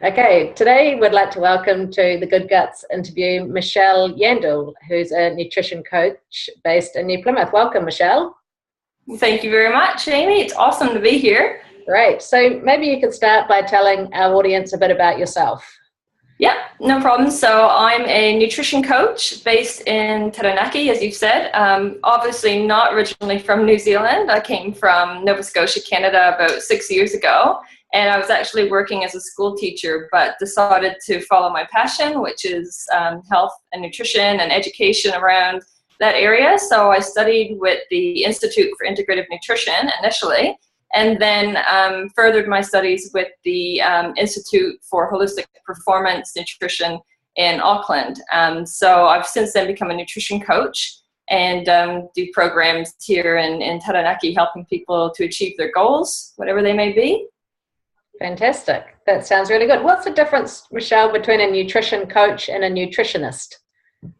Okay, today we'd like to welcome to the Good Guts interview Michelle Yandle, who's a nutrition coach based in New Plymouth. Welcome, Michelle. Thank you very much, Amy. It's awesome to be here. Great. So maybe you could start by telling our audience a bit about yourself. Yeah, no problem. So I'm a nutrition coach based in Taranaki, as you've said. Obviously not originally from New Zealand. I came from Nova Scotia, Canada about 6 years ago. And I was actually working as a school teacher, but decided to follow my passion, which is health and nutrition and education around that area. So I studied with the Institute for Integrative Nutrition initially, and then furthered my studies with the Institute for Holistic Performance Nutrition in Auckland. So I've since then become a nutrition coach and do programs here in Taranaki, helping people to achieve their goals, whatever they may be. Fantastic. That sounds really good. What's the difference, Michelle, between a nutrition coach and a nutritionist?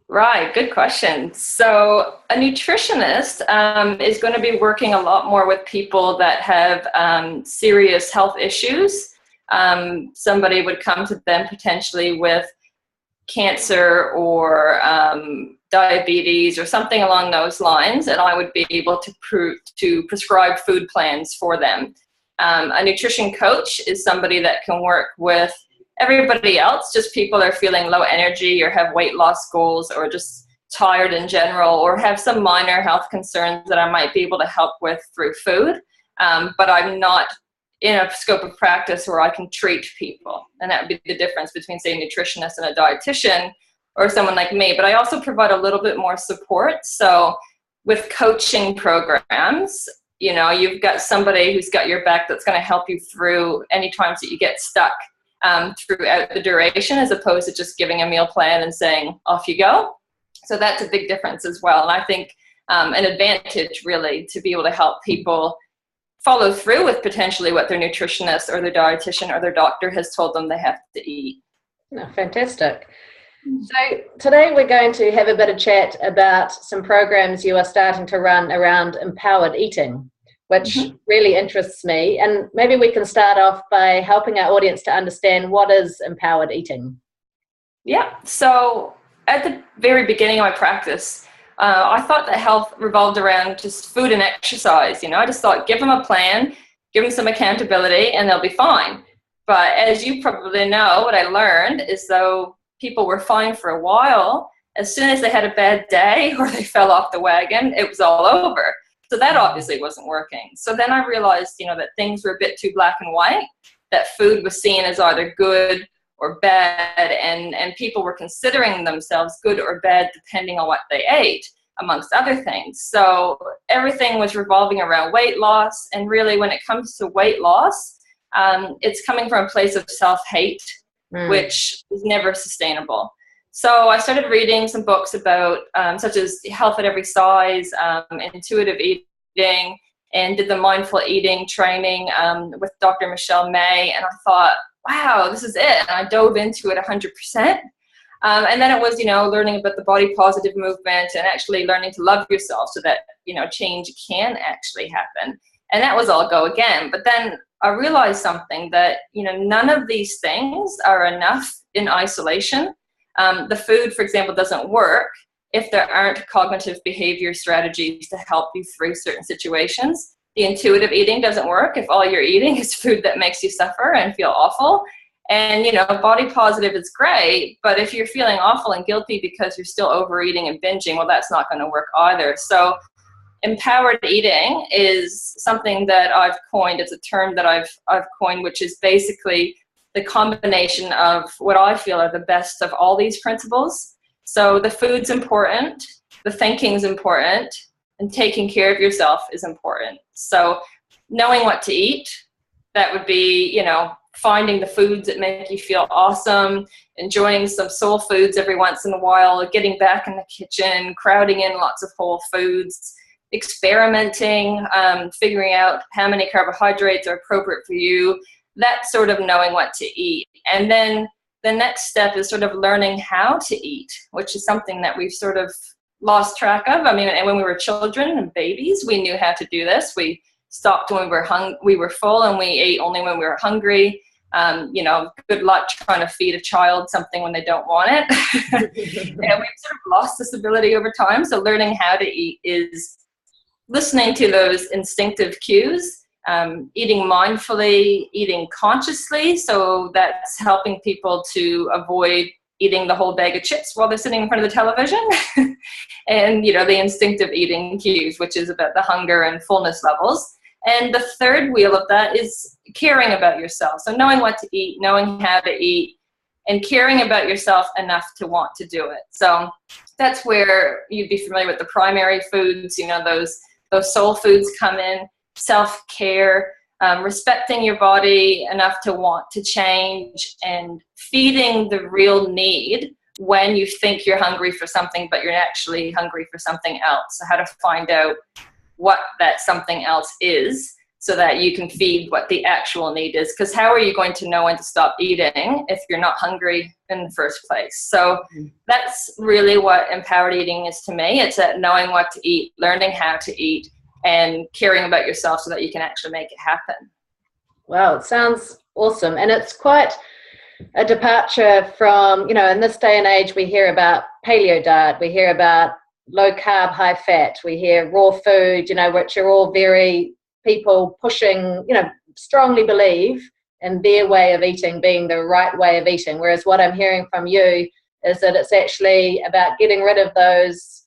Right, good question. So a nutritionist is going to be working a lot more with people that have serious health issues. Somebody would come to them potentially with cancer or diabetes or something along those lines, and I would be able to prescribe food plans for them. A nutrition coach is somebody that can work with everybody else, just people that are feeling low energy or have weight loss goals or just tired in general or have some minor health concerns that I might be able to help with through food. But I'm not in a scope of practice where I can treat people. And that would be the difference between, say, a nutritionist and a dietitian or someone like me. But I also provide a little bit more support. So with coaching programs, you know, you've got somebody who's got your back that's going to help you through any times that you get stuck throughout the duration, as opposed to just giving a meal plan and saying, off you go. So that's a big difference as well. And I think an advantage really to be able to help people follow through with potentially what their nutritionist or their dietitian or their doctor has told them they have to eat. Oh, fantastic. So today we're going to have a bit of chat about some programs you are starting to run around empowered eating, which really interests me. And maybe we can start off by helping our audience to understand what is empowered eating. Yeah, so at the very beginning of my practice, I thought that health revolved around just food and exercise. You know, I just thought, give them a plan, give them some accountability, and they'll be fine. But as you probably know, what I learned is though people were fine for a while, as soon as they had a bad day or they fell off the wagon, it was all over. So that obviously wasn't working. So then I realized, you know, that things were a bit too black and white, that food was seen as either good or bad, and people were considering themselves good or bad depending on what they ate, amongst other things. So everything was revolving around weight loss, and really when it comes to weight loss, it's coming from a place of self-hate, which is never sustainable. So I started reading some books about such as Health at Every Size, intuitive eating, and did the mindful eating training with Dr. Michelle May, and I thought, wow, this is it. And I dove into it 100%. And then it was, you know, learning about the body positive movement and actually learning to love yourself so that, you know, change can actually happen. And that was all go again. But then I realized something, that, you know, none of these things are enough in isolation. The food, for example, doesn't work if there aren't cognitive behavior strategies to help you through certain situations. The intuitive eating doesn't work if all you're eating is food that makes you suffer and feel awful. And, you know, body positive is great, but if you're feeling awful and guilty because you're still overeating and binging, well, that's not going to work either. So empowered eating is something that I've coined. It's a term that I've coined, which is basically the combination of what I feel are the best of all these principles. So the food's important, the thinking's important, and taking care of yourself is important. So knowing what to eat, that would be, you know, finding the foods that make you feel awesome, enjoying some soul foods every once in a while, getting back in the kitchen, crowding in lots of whole foods, experimenting, figuring out how many carbohydrates are appropriate for you, that sort of knowing what to eat. And then the next step is sort of learning how to eat, which is something that we've sort of lost track of. I mean, and when we were children and babies, we knew how to do this. We stopped when we were full, and we ate only when we were hungry. Good luck trying to feed a child something when they don't want it. And we've sort of lost this ability over time. So learning how to eat is listening to those instinctive cues, eating mindfully, eating consciously. So that's helping people to avoid eating the whole bag of chips while they're sitting in front of the television. And, the instinctive eating cues, which is about the hunger and fullness levels. And the third wheel of that is caring about yourself. So knowing what to eat, knowing how to eat, and caring about yourself enough to want to do it. So that's where you'd be familiar with the primary foods, those soul foods come in, self-care, respecting your body enough to want to change, and feeding the real need when you think you're hungry for something, but you're actually hungry for something else. So how to find out what that something else is so that you can feed what the actual need is. Because how are you going to know when to stop eating if you're not hungry in the first place? So that's really what empowered eating is to me. It's at knowing what to eat, learning how to eat, and caring about yourself so that you can actually make it happen. Wow, it sounds awesome. And it's quite a departure from, in this day and age, we hear about paleo diet, we hear about low carb, high fat, we hear raw food, which are all very people pushing, strongly believe in their way of eating being the right way of eating. Whereas what I'm hearing from you is that it's actually about getting rid of those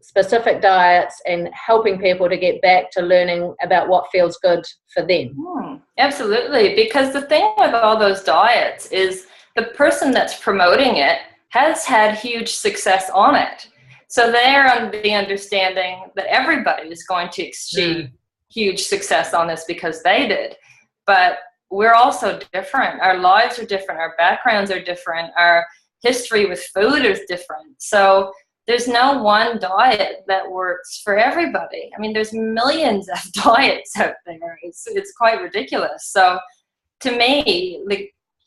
specific diets and helping people to get back to learning about what feels good for them. Absolutely, because the thing with all those diets is the person that's promoting it has had huge success on it. So they're on the understanding that everybody is going to achieve huge success on this because they did. But we're also different. Our lives are different. Our backgrounds are different. Our history with food is different. So there's no one diet that works for everybody. I mean, there's millions of diets out there. It's quite ridiculous. So to me,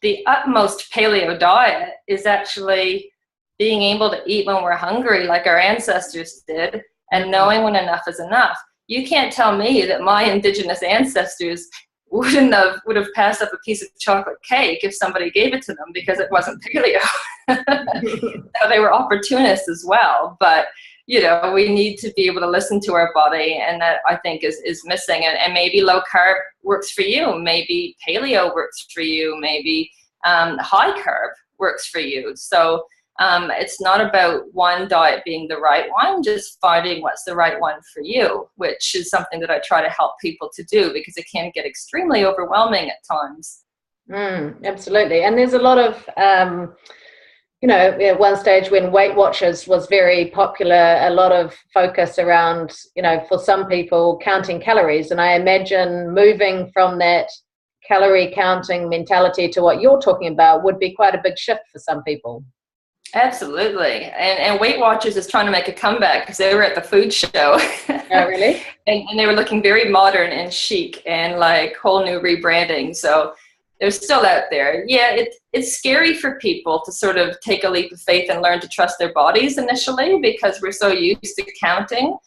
the utmost paleo diet is actually being able to eat when we're hungry like our ancestors did, and knowing when enough is enough. You can't tell me that my indigenous ancestors would have passed up a piece of chocolate cake if somebody gave it to them because it wasn't paleo. So they were opportunists as well, but we need to be able to listen to our body, and that I think is missing. And maybe low carb works for you, maybe paleo works for you, maybe high carb works for you. So it's not about one diet being the right one, just finding what's the right one for you, which is something that I try to help people to do because it can get extremely overwhelming at times. Absolutely. And there's a lot of, at one stage when Weight Watchers was very popular, a lot of focus around, for some people counting calories. And I imagine moving from that calorie counting mentality to what you're talking about would be quite a big shift for some people. Absolutely. And Weight Watchers is trying to make a comeback because they were at the food show. Oh, really? and they were looking very modern and chic and like whole new rebranding. So they're still out there. Yeah, it's scary for people to sort of take a leap of faith and learn to trust their bodies initially because we're so used to counting.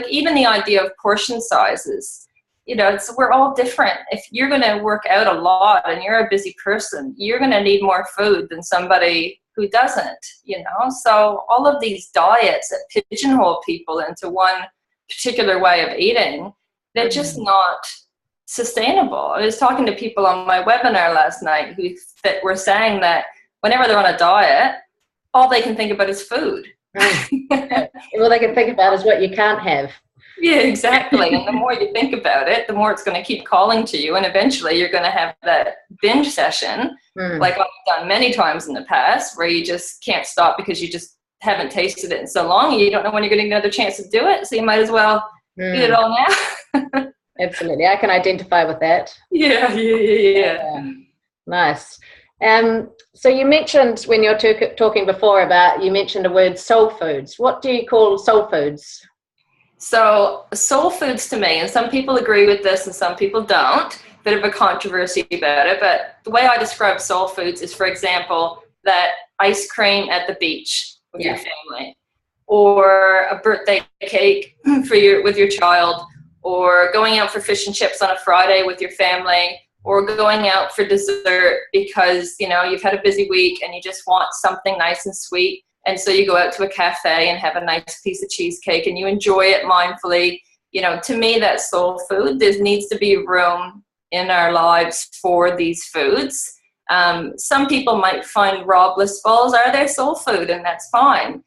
Even the idea of portion sizes. We're all different. If you're going to work out a lot and you're a busy person, you're going to need more food than somebody who doesn't, So all of these diets that pigeonhole people into one particular way of eating, they're just not sustainable. I was talking to people on my webinar last night who were saying that whenever they're on a diet, all they can think about is food. All they can think about is what you can't have. Yeah, exactly. And the more you think about it, the more it's going to keep calling to you. And eventually you're going to have that binge session, like I've done many times in the past, where you just can't stop because you just haven't tasted it in so long. And you don't know when you're going to get another chance to do it. So you might as well eat it all now. Absolutely. I can identify with that. Yeah. Nice. So you mentioned when you were talking before you mentioned the word soul foods. What do you call soul foods? So soul foods to me, and some people agree with this and some people don't, bit of a controversy about it, but the way I describe soul foods is, for example, that ice cream at the beach with your family, or a birthday cake with your child, or going out for fish and chips on a Friday with your family, or going out for dessert because, you know, you've had a busy week and you just want something nice and sweet. And so you go out to a cafe and have a nice piece of cheesecake and you enjoy it mindfully. You know, to me, that's soul food. There needs to be room in our lives for these foods. Some people might find raw bliss balls are their soul food, and that's fine.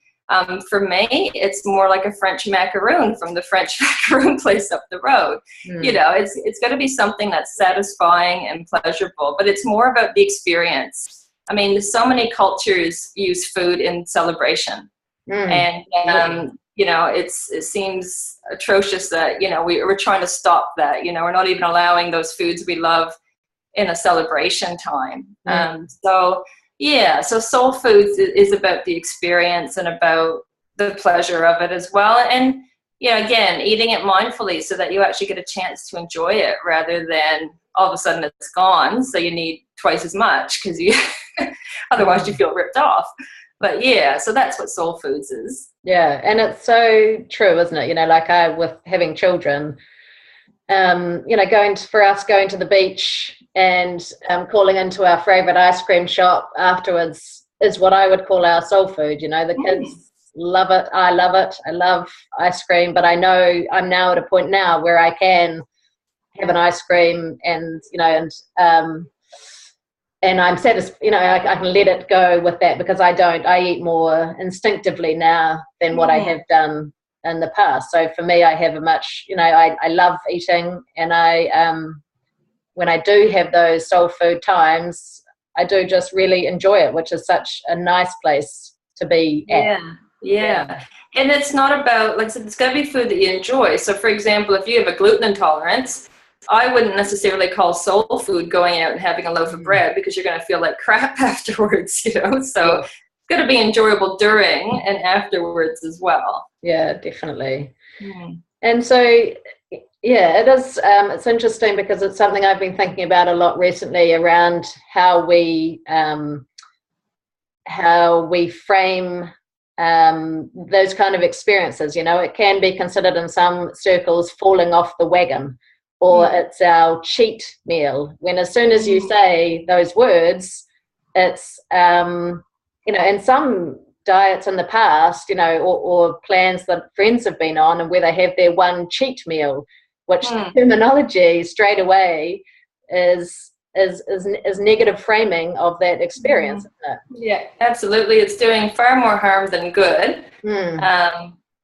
For me, it's more like a French macaroon from the French macaroon place up the road. You know, it's got to be something that's satisfying and pleasurable, but it's more about the experience. I mean, so many cultures use food in celebration, and you know, it seems atrocious that, you know, we're trying to stop that. You know, we're not even allowing those foods we love in a celebration time. So soul foods is about the experience and about the pleasure of it as well. And, you know, again, eating it mindfully so that you actually get a chance to enjoy it rather than all of a sudden it's gone. So you need twice as much because you, otherwise you feel ripped off. But yeah, so that's what soul foods is. Yeah. And it's so true, isn't it? You know, like with having children, you know, going to the beach and calling into our favorite ice cream shop afterwards is what I would call our soul food. You know, the kids love it. I love it. I love ice cream, but I know I'm now at a point now where I can have an ice cream and, you know, and I'm satisfied, you know, I can let it go with that because I eat more instinctively now than what I have done in the past. So for me, I have a much, you know, I love eating, and when I do have those soul food times, I do just really enjoy it, which is such a nice place to be at. Yeah. And it's not about, like I said, it's got to be food that you enjoy. So for example, if you have a gluten intolerance, I wouldn't necessarily call soul food going out and having a loaf of bread because you're going to feel like crap afterwards, you know. So it's got to be enjoyable during and afterwards as well. Yeah, definitely. And so, yeah, it is. It's interesting because it's something I've been thinking about a lot recently around how we frame those kind of experiences. You know, it can be considered in some circles falling off the wagon, or it's our cheat meal. When as soon as you say those words, it's you know, in some diets in the past, you know, or plans that friends have been on, and where they have their one cheat meal, which the terminology straight away is negative framing of that experience, isn't it? Yeah, absolutely. It's doing far more harm than good.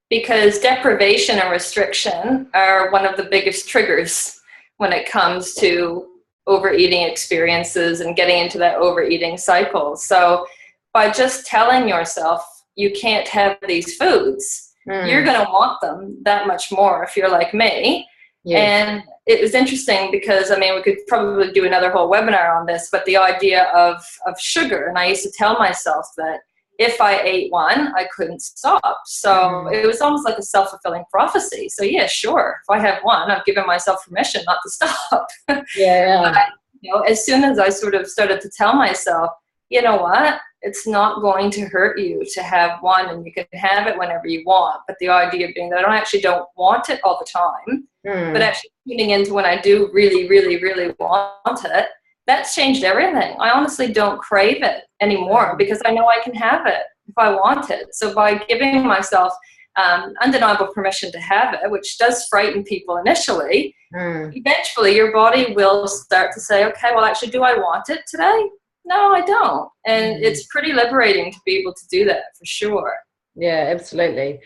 Because deprivation and restriction are one of the biggest triggers when it comes to overeating experiences and getting into that overeating cycle. So by just telling yourself you can't have these foods, you're going to want them that much more if you're like me. And it was interesting because, I mean, we could probably do another whole webinar on this, but the idea of sugar. And I used to tell myself that if I ate one, I couldn't stop. So it was almost like a self-fulfilling prophecy. So yeah, sure. If I have one, I've given myself permission not to stop. But, you know, as soon as I sort of started to tell myself, you know what, it's not going to hurt you to have one, and you can have it whenever you want. But the idea being that I actually don't want it all the time, but actually tuning into when I do really, really, really want it, that's changed everything. I honestly don't crave it anymore because I know I can have it if I want it. So by giving myself undeniable permission to have it, which does frighten people initially, eventually your body will start to say, okay, well, actually, do I want it today? No, I don't. And it's pretty liberating to be able to do that for sure. Yeah, absolutely.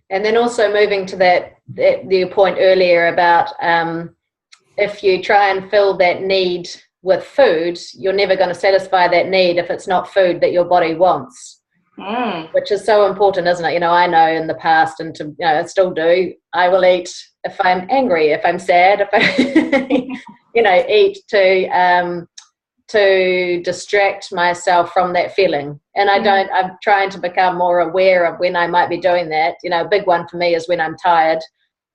And then also moving to the point earlier about if you try and fill that need with food, you're never going to satisfy that need if it's not food that your body wants, which is so important, isn't it? You know, I know in the past, and you know, I still do, I will eat if I'm angry, if I'm sad, if I, you know, eat to distract myself from that feeling. And I'm trying to become more aware of when I might be doing that. You know, a big one for me is when I'm tired,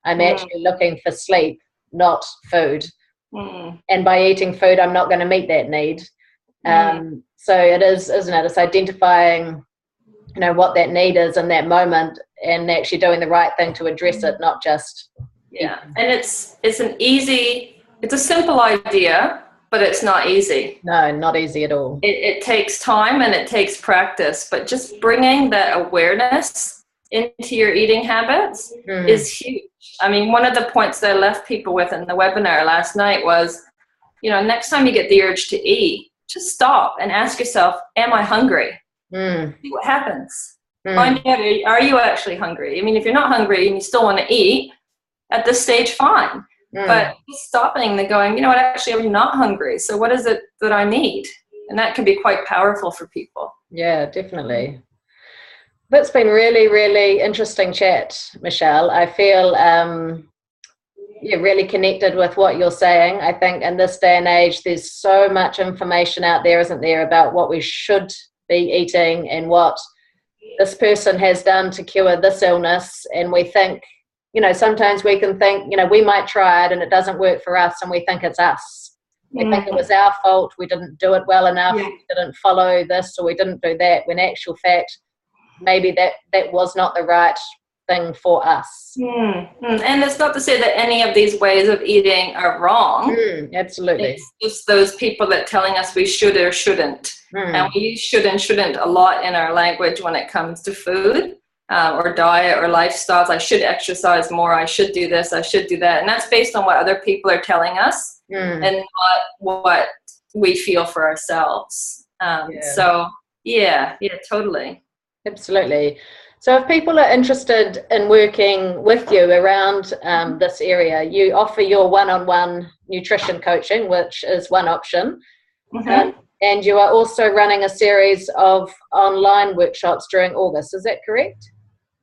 I'm actually looking for sleep, not food. And by eating food, I'm not going to meet that need. So it is, isn't it? It's identifying, you know, what that need is in that moment and actually doing the right thing to address it, not just. And it's a simple idea, but it's not easy. No, not easy at all. It takes time and it takes practice, but just bringing that awareness into your eating habits is huge. I mean, one of the points that I left people with in the webinar last night was, next time you get the urge to eat, just stop and ask yourself, am I hungry? See what happens. Find out, are you actually hungry? I mean, if you're not hungry and you still want to eat, at this stage, fine. But stopping and going, what, actually, I'm not hungry. So what is it that I need? And that can be quite powerful for people. Yeah, definitely. That's been really, really interesting chat, Michelle. I feel really connected with what you're saying. I think in this day and age, there's so much information out there, isn't there, about what we should be eating and what this person has done to cure this illness. And we think, sometimes we can think, we might try it and it doesn't work for us, and we think it's us. We think it was our fault. We didn't do it well enough. We didn't follow this, or we didn't do that, when actual fact, maybe that was not the right thing for us. And it's not to say that any of these ways of eating are wrong. Absolutely. It's just those people that telling us we should or shouldn't. And we use should and shouldn't a lot in our language when it comes to food or diet or lifestyles. I should exercise more. I should do this. I should do that. And that's based on what other people are telling us and not what we feel for ourselves. So, totally. Absolutely. So if people are interested in working with you around this area, you offer your one-on-one nutrition coaching, which is one option. And you are also running a series of online workshops during August. Is that correct?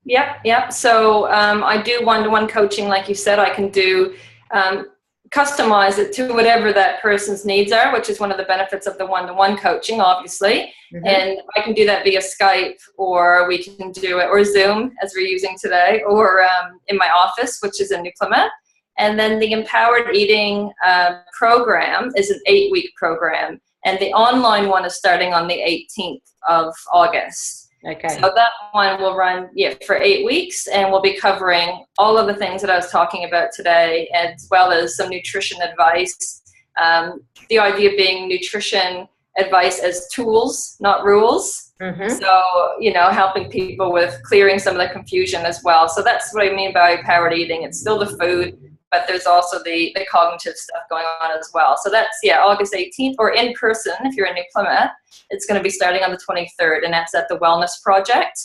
Yep. So I do one-to-one coaching, like you said. I can do customize it to whatever that person's needs are, which is one of the benefits of the one-to-one coaching, obviously. And I can do that via Skype, or we can do it, or Zoom, as we're using today, or in my office, which is in New Plymouth. And then the Empowered Eating program is an 8-week program, and the online one is starting on the 18th of August. Okay. So that one will run for 8 weeks, and we'll be covering all of the things that I was talking about today, as well as some nutrition advice. The idea being nutrition advice as tools, not rules. So, helping people with clearing some of the confusion as well. So that's what I mean by empowered eating. It's still the food, but there's also the cognitive stuff going on as well. So that's, August 18th, or in person if you're in New Plymouth. It's going to be starting on the 23rd, and that's at the Wellness Project,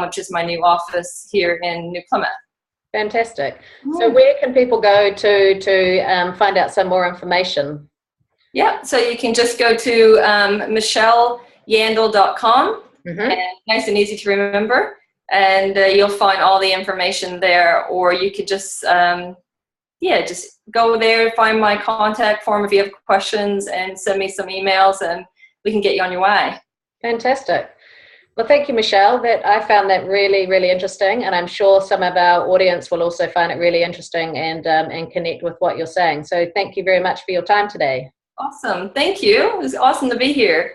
which is my new office here in New Plymouth. Fantastic. So where can people go to find out some more information? So you can just go to michelleyandle.com, and nice and easy to remember, and you'll find all the information there. Or you could just just go there, find my contact form if you have questions, and send me some emails, and we can get you on your way. Fantastic. Well, thank you, Michelle. I found that really, really interesting, and I'm sure some of our audience will also find it really interesting and connect with what you're saying. So thank you very much for your time today. Awesome. Thank you. It was awesome to be here.